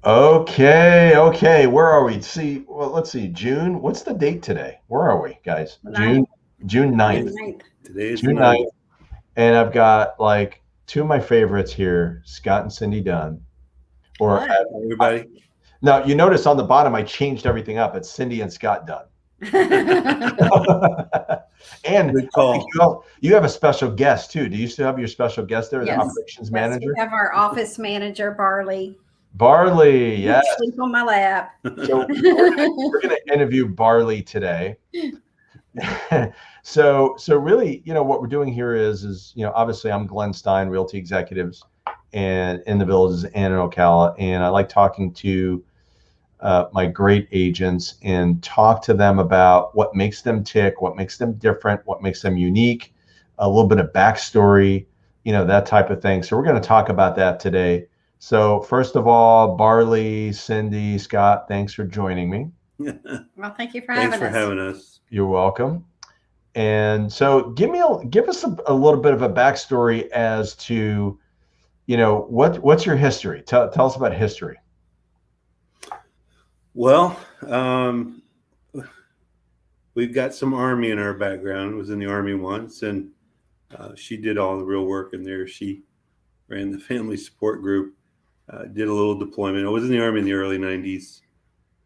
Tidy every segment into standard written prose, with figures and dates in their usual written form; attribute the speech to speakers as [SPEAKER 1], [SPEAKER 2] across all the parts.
[SPEAKER 1] Okay. Where are we? See, well, let's see. June. What's the date today? Where are we, guys?
[SPEAKER 2] The
[SPEAKER 1] June,
[SPEAKER 2] ninth.
[SPEAKER 1] June
[SPEAKER 2] June
[SPEAKER 1] 9th.
[SPEAKER 2] 9th.
[SPEAKER 3] Today is the
[SPEAKER 1] June
[SPEAKER 3] ninth.
[SPEAKER 1] 9th. And I've got like two of my favorites here, Scott and Cindy Dunn. Or
[SPEAKER 2] Hello.
[SPEAKER 3] Everybody.
[SPEAKER 1] now you notice on the bottom I changed everything up. It's Cindy and Scott Dunn. And
[SPEAKER 3] Good
[SPEAKER 1] I think
[SPEAKER 3] call.
[SPEAKER 1] you have a special guest too. Do you still have your special guest there, the
[SPEAKER 2] Yes.
[SPEAKER 1] operations
[SPEAKER 2] Yes, we
[SPEAKER 1] manager?
[SPEAKER 2] have our office manager, Barley.
[SPEAKER 1] Barley, yes.
[SPEAKER 2] Sleep on my lap.
[SPEAKER 1] So we're gonna interview Barley today. So really, what we're doing here is obviously I'm Glenn Stein, Realty Executives, and in the Villages and in Ocala, and I like talking to my great agents and talk to them about what makes them tick, what makes them different, what makes them unique, a little bit of backstory, that type of thing. So we're going to talk about that today. So first of all, Barley, Cindy, Scott, thanks for joining me.
[SPEAKER 2] Well, thank you for
[SPEAKER 3] Thanks
[SPEAKER 2] having
[SPEAKER 3] for
[SPEAKER 2] us.
[SPEAKER 3] having us.
[SPEAKER 1] You're welcome. And so give us a little bit of a backstory as to, what's your history? Tell us about history.
[SPEAKER 3] Well, we've got some Army in our background. Was in the Army once, and she did all the real work in there. She ran the family support group, did a little deployment. I was in the Army in the early 90s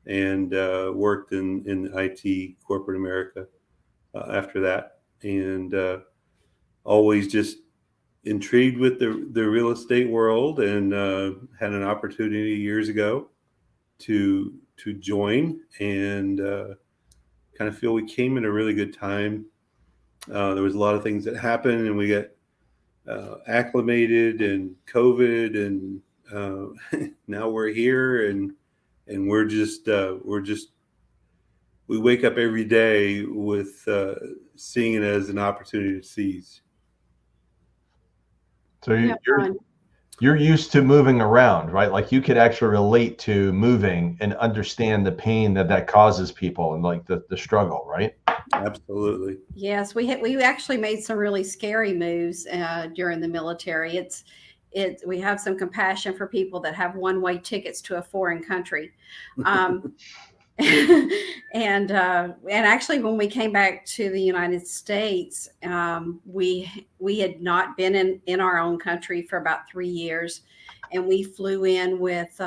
[SPEAKER 3] and worked in IT corporate America after that. And always just intrigued with the real estate world, and had an opportunity years ago to join, and kind of feel we came at a really good time. There was a lot of things that happened, and we got acclimated, and COVID, and now we're here, and we're just we wake up every day with seeing it as an opportunity to seize.
[SPEAKER 1] So
[SPEAKER 2] We have
[SPEAKER 1] you're
[SPEAKER 2] fun.
[SPEAKER 1] you're used to moving around, right? Like you could actually relate to moving and understand the pain that causes people and like the struggle, right?
[SPEAKER 3] Absolutely.
[SPEAKER 2] Yes, we actually made some really scary moves during the military. We have some compassion for people that have one-way tickets to a foreign country. Um, and actually, when we came back to the United States, we had not been in our own country for about 3 years, and we flew in with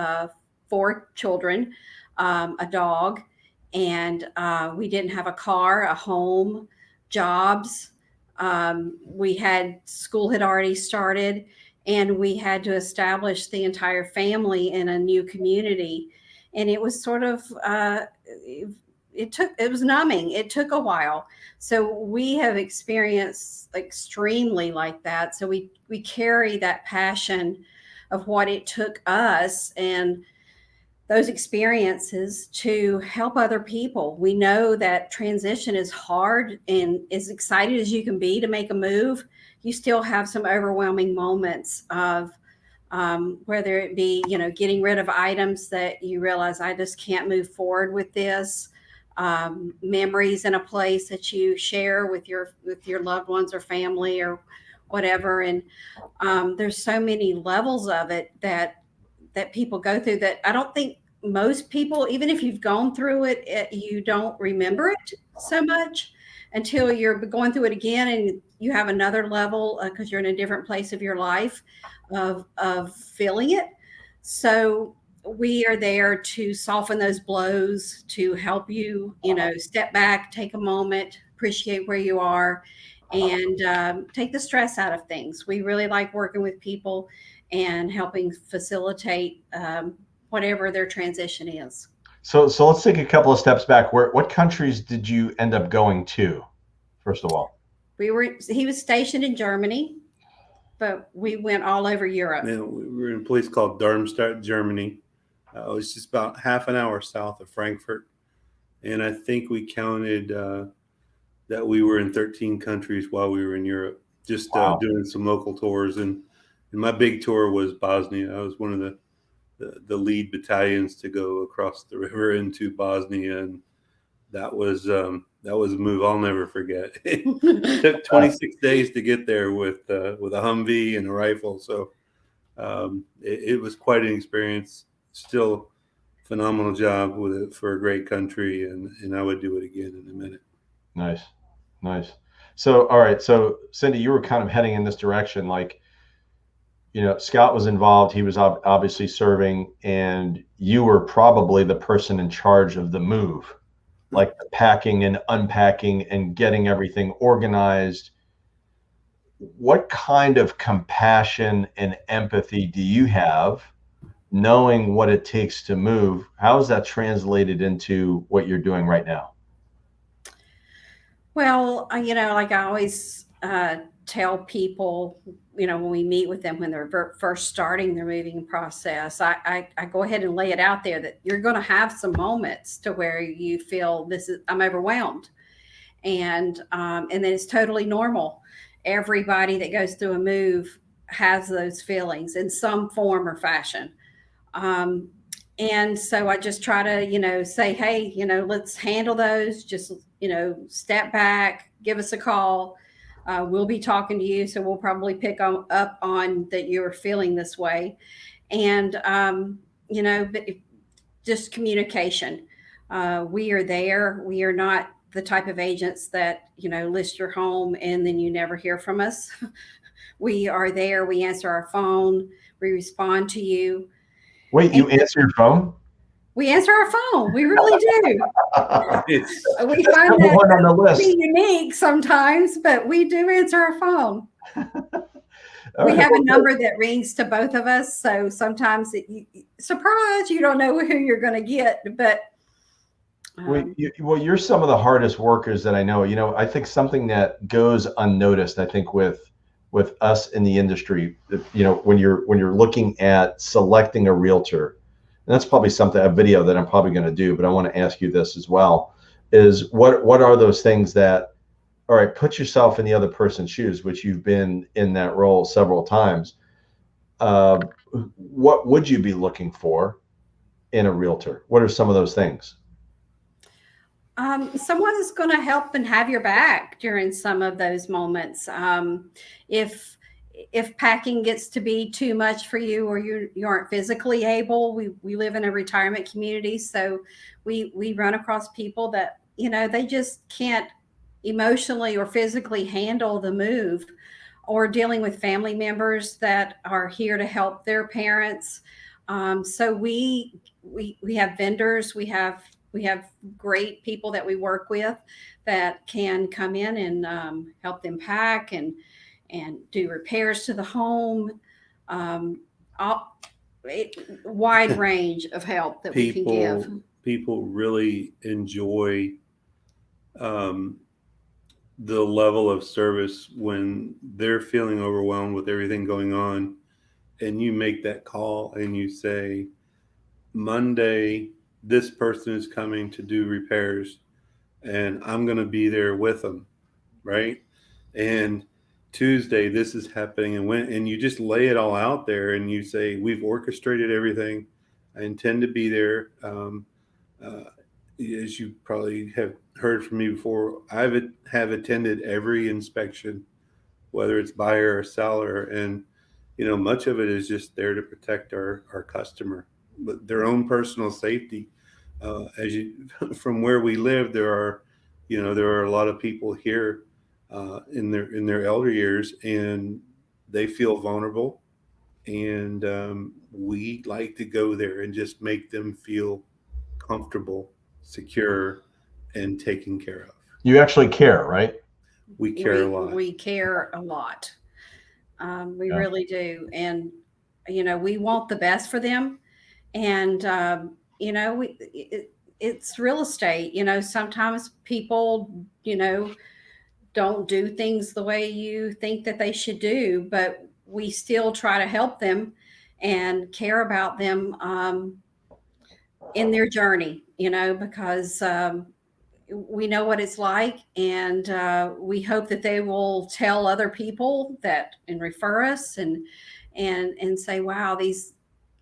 [SPEAKER 2] four children, a dog, and we didn't have a car, a home, jobs. We had school had already started, and we had to establish the entire family in a new community, and it was sort of it was numbing. It took a while. So we have experienced extremely like that. So we carry that passion of what it took us and those experiences to help other people. We know that transition is hard, and as excited as you can be to make a move, you still have some overwhelming moments of whether it be getting rid of items that you realize I just can't move forward with this, memories in a place that you share with your loved ones or family or whatever, and there's so many levels of it that people go through that I don't think most people, even if you've gone through it, you don't remember it so much until you're going through it again and you have another level because you're in a different place of your life of feeling it. So we are there to soften those blows, to help you, step back, take a moment, appreciate where you are, and take the stress out of things. We really like working with people and helping facilitate whatever their transition is.
[SPEAKER 1] So let's take a couple of steps back. What countries did you end up going to, first of all?
[SPEAKER 2] He was stationed in Germany, but we went all over Europe.
[SPEAKER 3] Man, we were in a place called Darmstadt, Germany. It was just about half an hour south of Frankfurt, and I think we counted that we were in 13 countries while we were in Europe, just
[SPEAKER 1] Wow.
[SPEAKER 3] doing some local tours. And my big tour was Bosnia. I was one of the lead battalions to go across the river into Bosnia, and that was a move I'll never forget. It took 26 days to get there with a Humvee and a rifle, so it was quite an experience. still phenomenal job with it for a great country, and I would do it again in a minute.
[SPEAKER 1] Nice, nice. So, all right. So, Cindy, you were kind of heading in this direction. Like, Scott was involved. He was obviously serving, and you were probably the person in charge of the move, like the packing and unpacking and getting everything organized. What kind of compassion and empathy do you have, knowing what it takes to move? How is that translated into what you're doing right now?
[SPEAKER 2] Well, like I always tell people, when we meet with them when they're first starting their moving process, I go ahead and lay it out there that you're going to have some moments to where you feel I'm overwhelmed, and then it's totally normal. Everybody that goes through a move has those feelings in some form or fashion. Um, and so I just try to, say, hey, let's handle those. Just, step back, give us a call. We'll be talking to you. So we'll probably pick up on that you're feeling this way. And, but just communication. We are there. We are not the type of agents that, list your home and then you never hear from us. We are there. We answer our phone. We respond to you.
[SPEAKER 1] Wait, you answer your phone?
[SPEAKER 2] We answer our phone. We really do. We
[SPEAKER 1] That's
[SPEAKER 2] find
[SPEAKER 1] number one on the
[SPEAKER 2] that to
[SPEAKER 1] list.
[SPEAKER 2] be unique sometimes, but we do answer our phone. We
[SPEAKER 1] right,
[SPEAKER 2] have
[SPEAKER 1] well,
[SPEAKER 2] a number that rings to both of us. So sometimes, surprise, you don't know who you're going to get. But
[SPEAKER 1] well, you're some of the hardest workers that I know. I think something that goes unnoticed, I think with us in the industry, when you're looking at selecting a realtor, and that's probably a video that I'm probably going to do, but I want to ask you this as well, is what are those things that, all right, put yourself in the other person's shoes, which you've been in that role several times. What would you be looking for in a realtor? What are some of those things?
[SPEAKER 2] someone is going to help and have your back during some of those moments. If packing gets to be too much for you, or you aren't physically able, we live in a retirement community, so we run across people that they just can't emotionally or physically handle the move, or dealing with family members that are here to help their parents. So we have vendors, we have great people that we work with that can come in and help them pack and do repairs to the home. All, wide range of help that we can give.
[SPEAKER 3] People really enjoy the level of service when they're feeling overwhelmed with everything going on, and you make that call and you say, Monday, this person is coming to do repairs, and I'm going to be there with them, right? And Tuesday, this is happening, and you just lay it all out there, and you say, we've orchestrated everything. I intend to be there. As you probably have heard from me before, have attended every inspection, whether it's buyer or seller, and much of it is just there to protect our customer, but their own personal safety. From where we live, there are a lot of people here in their elder years, and they feel vulnerable, and we like to go there and just make them feel comfortable, secure, and taken care of.
[SPEAKER 1] You actually care, right?
[SPEAKER 3] We care a lot.
[SPEAKER 2] We care a lot. We
[SPEAKER 1] Yeah.
[SPEAKER 2] really do, and we want the best for them. And it's real estate. Sometimes people don't do things the way you think that they should do, but we still try to help them and care about them in their journey. Because we know what it's like, and we hope that they will tell other people that and refer us and say, wow, these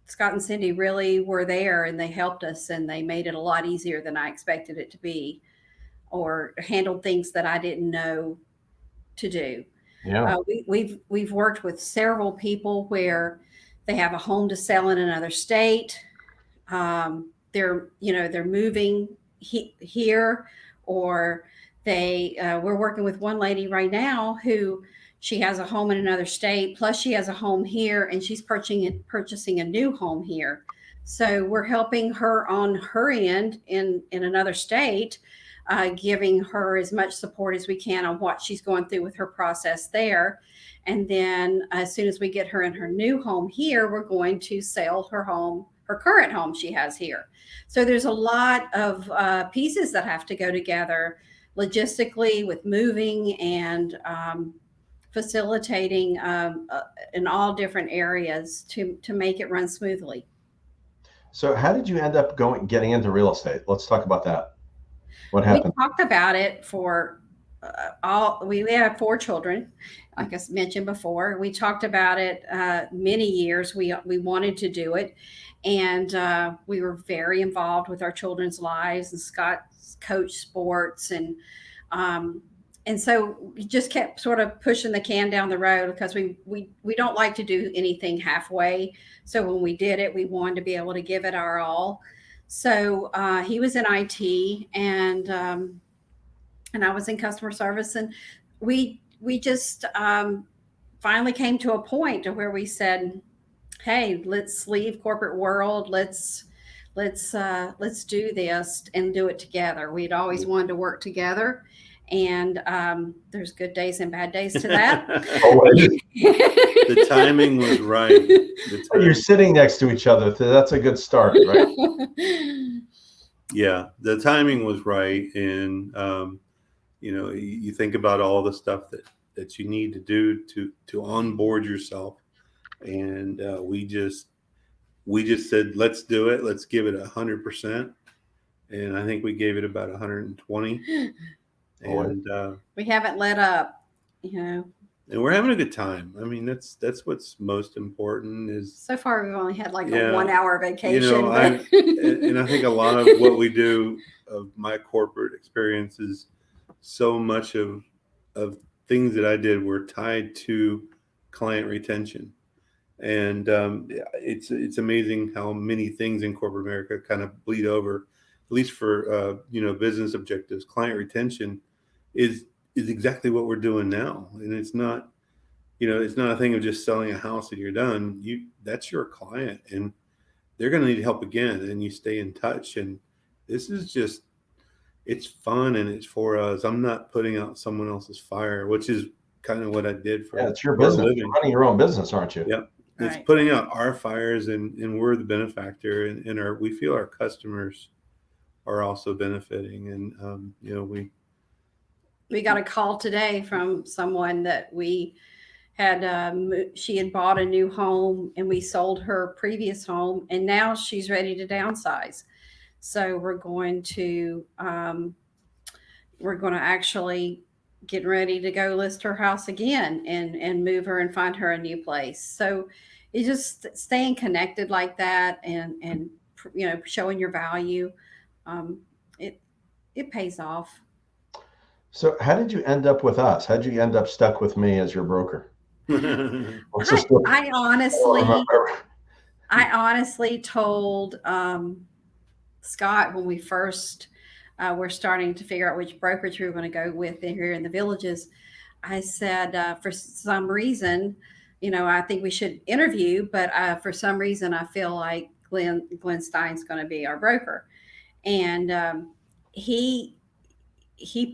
[SPEAKER 2] Scott and Cindy really were there and they helped us and they made it a lot easier than I expected it to be, or handled things that I didn't know to do.
[SPEAKER 1] Yeah.
[SPEAKER 2] We've worked with several people where they have a home to sell in another state. they're moving here, or we're working with one lady right now who she has a home in another state, plus she has a home here, and she's purchasing a new home here. So we're helping her on her end in another state, giving her as much support as we can on what she's going through with her process there. And then as soon as we get her in her new home here, we're going to sell her current home she has here. So there's a lot of pieces that have to go together logistically with moving and facilitating in all different areas to make it run smoothly.
[SPEAKER 1] So how did you end up getting into real estate? Let's talk about that. What happened?
[SPEAKER 2] We talked about it for we have 4 children, like I mentioned before. We talked about it many years. We wanted to do it, and we were very involved with our children's lives. And Scott coached sports, and so we just kept sort of pushing the can down the road because we don't like to do anything halfway. So when we did it, we wanted to be able to give it our all. So he was in IT, and I was in customer service, and we just finally came to a point to where we said, "Hey, let's leave corporate world. Let's do this and do it together." We'd always wanted to work together, and there's good days and bad days to that.
[SPEAKER 3] The timing was right.
[SPEAKER 1] You're sitting next to each other, so that's a good start, right?
[SPEAKER 3] Yeah, the timing was right, and you think about all the stuff that you need to do to onboard yourself, and we just said, let's do it. Let's give it 100%, and I think we gave it about 120, and
[SPEAKER 2] we haven't let up,
[SPEAKER 3] and we're having a good time. I mean, that's what's most important. Is
[SPEAKER 2] so far we've only had like a 1 hour vacation.
[SPEAKER 3] And I think a lot of what we do, of my corporate experiences, so much of things that I did were tied to client retention. And it's amazing how many things in corporate America kind of bleed over, at least for business objectives. Client retention is exactly what we're doing now, and it's not a thing of just selling a house and you're done. That's your client, and they're going to need help again, and you stay in touch. And this is just, it's fun, and it's for us. I'm not putting out someone else's fire, which is kind of what I did for.
[SPEAKER 1] Yeah, it's your business. You're running your own business, aren't you?
[SPEAKER 3] Yep. It's
[SPEAKER 2] right.
[SPEAKER 3] Putting out our fires, and we're the benefactor, and we feel our customers are also benefiting. And
[SPEAKER 2] we got a call today from someone that we had. She had bought a new home, and we sold her previous home, and now she's ready to downsize. So we're going to actually get ready to go list her house again and move her and find her a new place. So it's just staying connected like that, and showing your value. It pays off.
[SPEAKER 1] So how did you end up with us? How did you end up stuck with me as your broker?
[SPEAKER 2] I honestly told Scott when we first were starting to figure out which brokerage we were going to go with here in the Villages. I said, for some reason, I think we should interview, but for some reason, I feel like Glenn Stein's going to be our broker. And he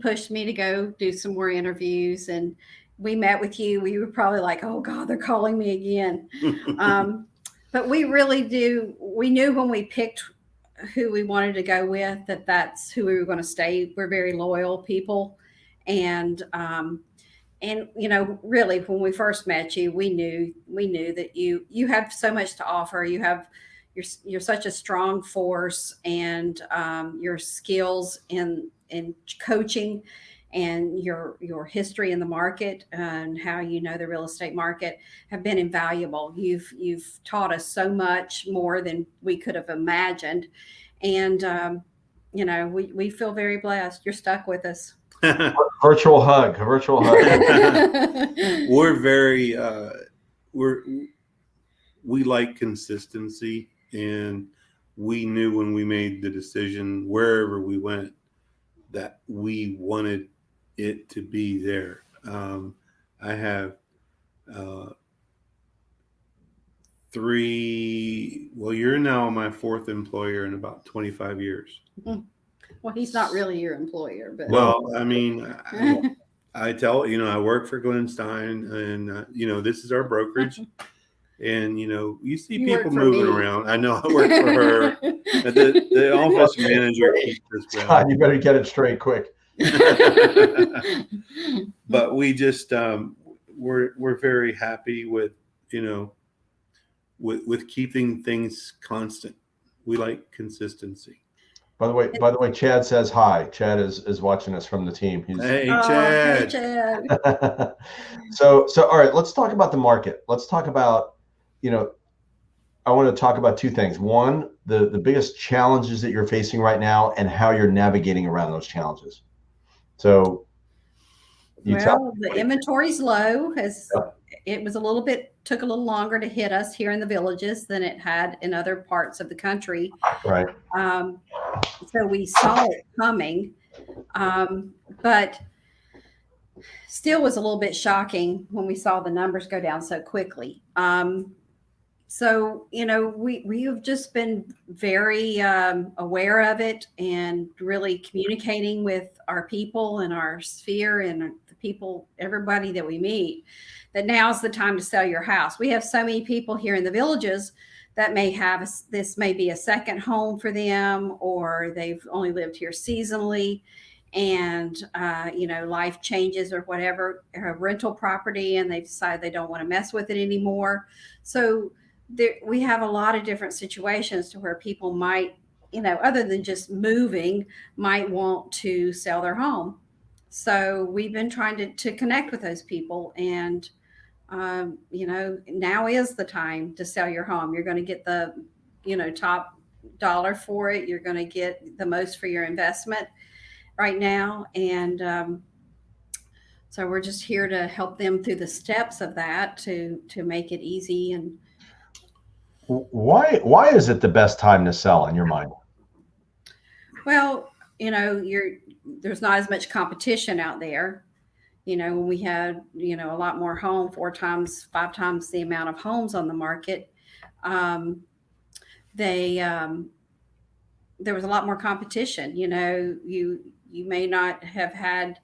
[SPEAKER 2] pushed me to go do some more interviews, and we met with you. We were probably like, oh God, they're calling me again. But we really do. We knew when we picked who we wanted to go with that's who we were going to stay. We're very loyal people. And really when we first met you, we knew that you have so much to offer. You're such a strong force, and your skills in coaching, and your history in the market and how the real estate market have been invaluable. You've taught us so much more than we could have imagined, and we feel very blessed. You're stuck with us.
[SPEAKER 1] Virtual hug.
[SPEAKER 3] We're very we like consistency, and we knew when we made the decision, wherever we went, that we wanted it to be there. I have well, you're now my fourth employer in about 25 years.
[SPEAKER 2] Well, he's not really your employer, but
[SPEAKER 3] Well, I mean, I tell, I work for Glenn Stein, and, this is our brokerage. And, you see
[SPEAKER 2] You
[SPEAKER 3] people
[SPEAKER 2] work for
[SPEAKER 3] moving
[SPEAKER 2] me.
[SPEAKER 3] around. I know I work for her. The office manager keeps this
[SPEAKER 1] Todd,
[SPEAKER 3] round.
[SPEAKER 1] you better get it straight quick.
[SPEAKER 3] But we just, we're very happy with, with keeping things constant. We like consistency.
[SPEAKER 1] By the way, Chad says hi. Chad is watching us from the team. He's
[SPEAKER 3] Hey,
[SPEAKER 2] Oh,
[SPEAKER 3] Chad.
[SPEAKER 2] hey, Chad.
[SPEAKER 1] so all right, let's talk about the market. Let's talk about, I want to talk about two things. One, the biggest challenges that you're facing right now and how you're navigating around those challenges. So
[SPEAKER 2] Well, the inventory's low. It was took a little longer to hit us here in the villages than it had in other parts of the country.
[SPEAKER 1] Right.
[SPEAKER 2] So we saw it coming, but still was a little bit shocking when we saw the numbers go down so quickly. So, we have just been very aware of it and really communicating with our people and our sphere and the people, everybody that we meet, that now's the time to sell your house. We have so many people here in the villages that may have this may be a second home for them, or they've only lived here seasonally, and life changes or whatever, a rental property, and they decide they don't want to mess with it anymore. So we have a lot of different situations to where people might, other than just moving, might want to sell their home. So we've been trying to connect with those people, and now is the time to sell your home. You're going to get the, top dollar for it. You're going to get the most for your investment right now. And so we're just here to help them through the steps of that to make it easy. And
[SPEAKER 1] why is it the best time to sell in your mind?
[SPEAKER 2] well, there's not as much competition out there. When we had, a lot more 4 times, 5 times the amount of homes on the market, there was a lot more competition. You may not have had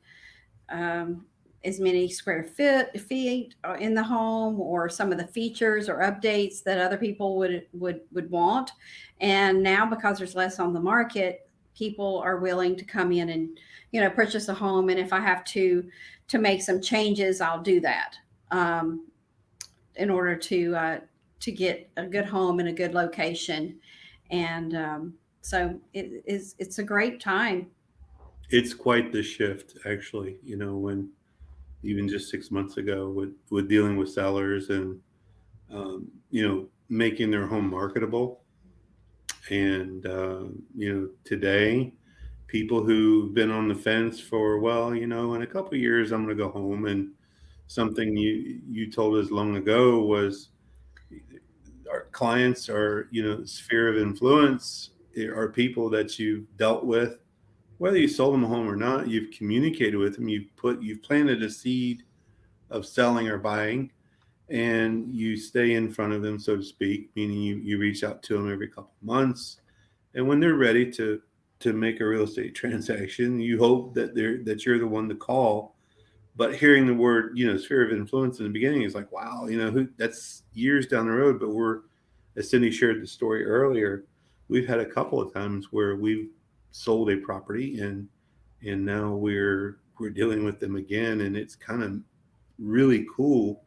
[SPEAKER 2] as many square feet in the home, or some of the features or updates that other people would want. And now, because there's less on the market, people are willing to come in and, purchase a home. And if I have to make some changes, I'll do that in order to get a good home in a good location. And so it's a great time.
[SPEAKER 3] It's quite the shift, actually, when even just 6 months ago with dealing with sellers and, making their home marketable. And, today, people who've been on the fence for, well, in a couple of years, I'm going to go home. And something you told us long ago was our clients are, sphere of influence are people that you've dealt with, whether you sold them a home or not. You've communicated with them. You've planted a seed of selling or buying, and you stay in front of them, so to speak, meaning you reach out to them every couple of months. And when they're ready to make a real estate transaction, you hope that you're the one to call. But hearing the word, sphere of influence in the beginning is like, wow, that's years down the road. But as Cindy shared the story earlier, we've had a couple of times where we've sold a property and now we're dealing with them again, and it's kind of really cool.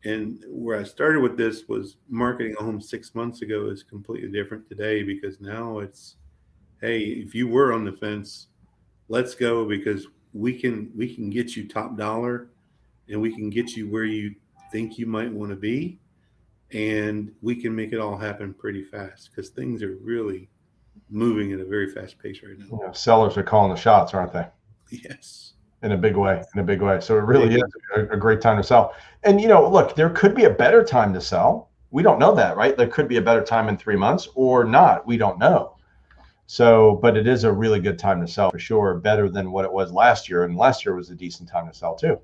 [SPEAKER 3] And where I started with this was marketing a home 6 months ago is completely different today, because now it's, hey, if you were on the fence, let's go, because we can get you top dollar, and we can get you where you think you might want to be, and we can make it all happen pretty fast, because things are really moving at a very fast pace right now.
[SPEAKER 1] Sellers are calling the shots, aren't they?
[SPEAKER 3] Yes.
[SPEAKER 1] In a big way. So it really is a great time to sell. And, look, there could be a better time to sell. we don't know that, right? There could be a better time in 3 months or not. We don't know. So, but it is a really good time to sell for sure, better than what it was last year. And last year was a decent time to sell too.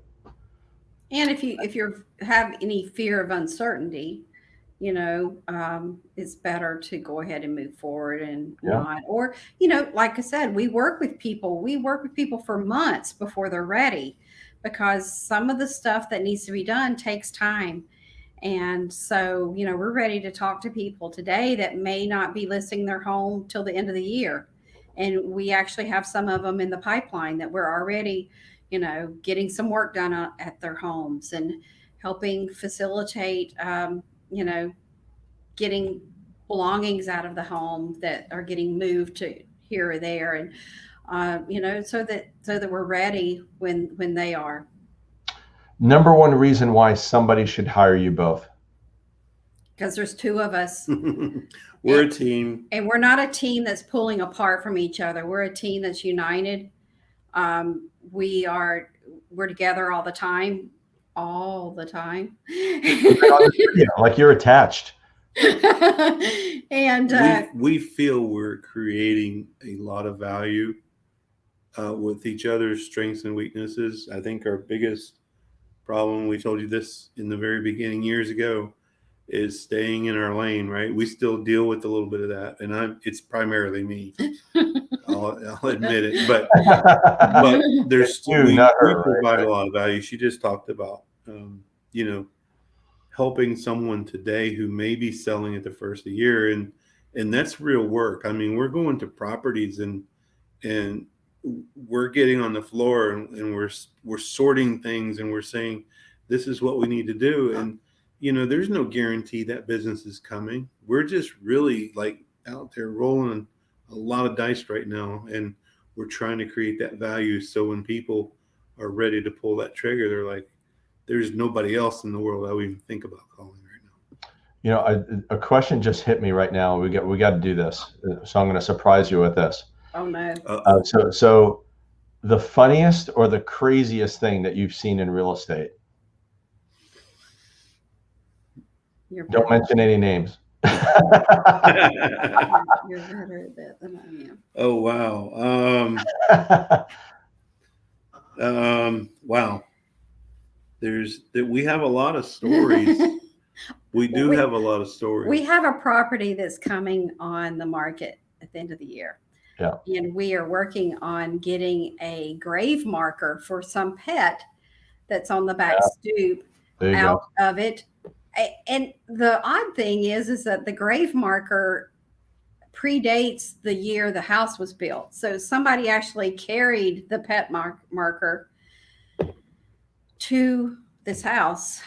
[SPEAKER 2] And if you have any fear of uncertainty, it's better to go ahead and move forward and
[SPEAKER 1] Yeah.
[SPEAKER 2] not, or, like I said, we work with people. We work with people for months before they're ready, because some of the stuff that needs to be done takes time. And so, we're ready to talk to people today that may not be listing their home till the end of the year. And we actually have some of them in the pipeline that we're already, getting some work done at their homes and helping facilitate, getting belongings out of the home that are getting moved to here or there. And, so that we're ready when they are.
[SPEAKER 1] Number one reason why somebody should hire you both.
[SPEAKER 2] Because there's two of us.
[SPEAKER 3] We're a team.
[SPEAKER 2] And we're not a team that's pulling apart from each other. We're a team that's united. We're together all the time.
[SPEAKER 1] Like you're attached.
[SPEAKER 2] And
[SPEAKER 3] we feel we're creating a lot of value with each other's strengths and weaknesses. I think our biggest problem, we told you this in the very beginning years ago, is staying in our lane, right? We still deal with a little bit of that, and it's primarily me. I'll admit it, but there's we provide a lot of value. She just talked about helping someone today who may be selling at the first of the year, and that's real work. I mean, we're going to properties and we're getting on the floor and we're sorting things and we're saying this is what we need to do, and there's no guarantee that business is coming. We're just really like out there rolling a lot of dice right now, and we're trying to create that value so when people are ready to pull that trigger, they're like, there's nobody else in the world I would even think about calling right
[SPEAKER 1] now. A question just hit me right now. We got to do this, so I'm going to surprise you with this.
[SPEAKER 2] Oh no.
[SPEAKER 1] So the funniest or the craziest thing that you've seen in real estate? Don't mention any names.
[SPEAKER 2] You're better at that than I am.
[SPEAKER 3] Oh wow. Wow. We have a lot of stories. We have a lot of stories.
[SPEAKER 2] We have a property that's coming on the market at the end of the year.
[SPEAKER 1] Yeah.
[SPEAKER 2] And we are working on getting a grave marker for some pet that's on the back stoop out of it. And the odd thing is that the grave marker predates the year the house was built. So somebody actually carried the pet marker to this house.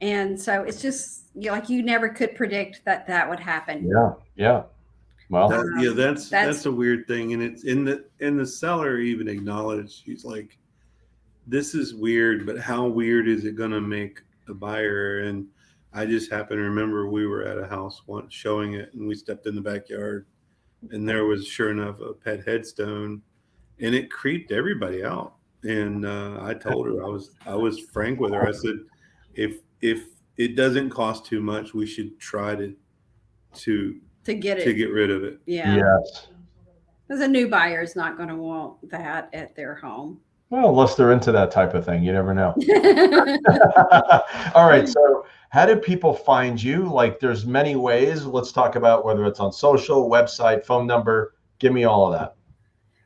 [SPEAKER 2] And so it's just like you never could predict that would happen.
[SPEAKER 1] Yeah. Well,
[SPEAKER 3] that's a weird thing, and it's in the seller even acknowledged. He's like, "This is weird, but how weird is it going to make a buyer?" And I just happen to remember we were at a house once showing it, and we stepped in the backyard, and there was sure enough a pet headstone, and it creeped everybody out. And I told her, I was frank with her. I said, if it doesn't cost too much, we should try to get rid of it.
[SPEAKER 2] Yeah.
[SPEAKER 1] Yes.
[SPEAKER 2] Because a new buyer is not going to want that at their home.
[SPEAKER 1] Well, unless they're into that type of thing, you never know. All right. So how do people find you? Like there's many ways. Let's talk about whether it's on social, website, phone number. Give me all of that.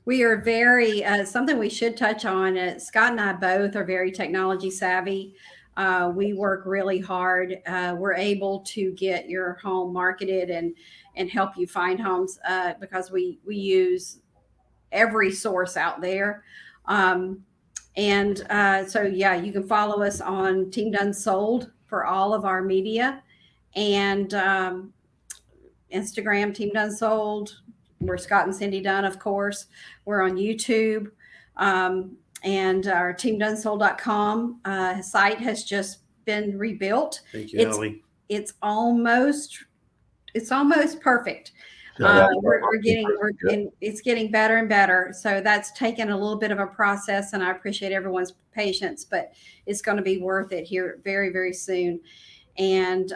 [SPEAKER 2] We are very, something we should touch on. Scott and I both are very technology savvy. We work really hard. We're able to get your home marketed and help you find homes because we use every source out there. So yeah, you can follow us on Team Dunn Sold for all of our media, and Instagram Team Dunn Sold. We're Scott and Cindy Dunn, of course. We're on YouTube. And our teamdunnsold.com site has just been rebuilt.
[SPEAKER 3] Thank you, Allie.
[SPEAKER 2] It's almost perfect. It's getting better and better. So that's taken a little bit of a process, and I appreciate everyone's patience, but it's going to be worth it here very, very soon. And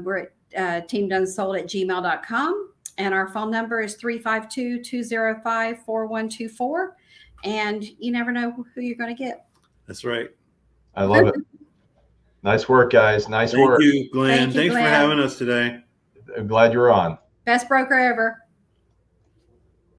[SPEAKER 2] we're at teamdunnsold@gmail.com. And our phone number is 352-205-4124. And you never know who you're going to get.
[SPEAKER 3] That's right.
[SPEAKER 1] I love it. Nice work, guys. Nice
[SPEAKER 3] Thank
[SPEAKER 1] work.
[SPEAKER 3] you, Glenn.
[SPEAKER 2] Thank you,
[SPEAKER 3] Thanks for
[SPEAKER 2] Glenn.
[SPEAKER 3] having us today.
[SPEAKER 1] I'm glad you're on.
[SPEAKER 2] Best broker ever.